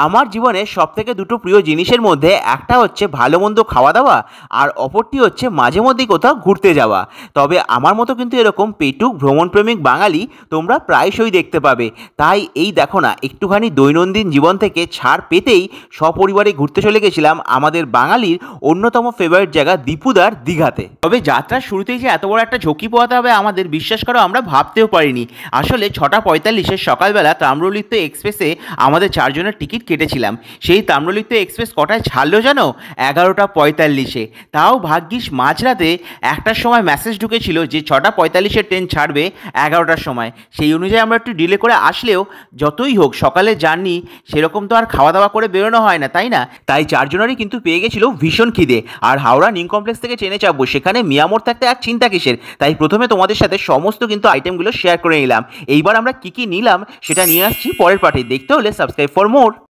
আমার জীবনে সবথেকে দুটো প্রিয় জিনিসের মধ্যে একটা হচ্ছে ভালো মন্দ খাওয়া দাওয়া, আর অপরটি হচ্ছে মাঝে মধ্যেই কোথাও ঘুরতে যাওয়া। তবে আমার মতো কিন্তু এরকম পেটুক ভ্রমণপ্রেমিক বাঙালি তোমরা প্রায়শই দেখতে পাবে। তাই এই দেখো না, একটুখানি দৈনন্দিন জীবন থেকে ছাড় পেতেই সপরিবারে ঘুরতে চলে গেছিলাম আমাদের বাঙালির অন্যতম ফেভারিট জায়গা দীপুদার দীঘাতে। তবে যাত্রার শুরুতেই যে এত বড় একটা ঝুঁকি পোহাতে হবে আমাদের, বিশ্বাস করো আমরা ভাবতেও পারিনি। আসলে 6:45 সকালবেলা তাম্রলিপ্ত এক্সপ্রেসে আমাদের 4 জনের টিকিট কেটেছিলাম। সেই তাম্রলিপ্ত এক্সপ্রেস কটায় ছাড়লো জানো? 11:45। তাও ভাগ্যিস মাঝরাতে 1টার সময় মেসেজ ঢুকেছিল যে 6:45 ট্রেন ছাড়বে 11টার সময়। সেই অনুযায়ী আমরা একটু ডিলে করে আসলেও যতই হোক সকালে জার্নি, সেরকম তো আর খাওয়া দাওয়া করে বেরোনো হয় না, তাই না? তাই 4 জনেরই কিন্তু পেয়ে গেছিল ভীষণ খিদে। আর হাওড়া নিউ কমপ্লেক্স থেকে ট্রেনে চাপবো, সেখানে মিয়ামোড় থাকতে আর চিন্তা কিসের। তাই প্রথমে তোমাদের সাথে সমস্ত কিন্তু আইটেমগুলো শেয়ার করে নিলাম। এইবার আমরা কি কি নিলাম সেটা নিয়ে আসছি পরের পার্টে। দেখতে হলে সাবস্ক্রাইব ফর মোর।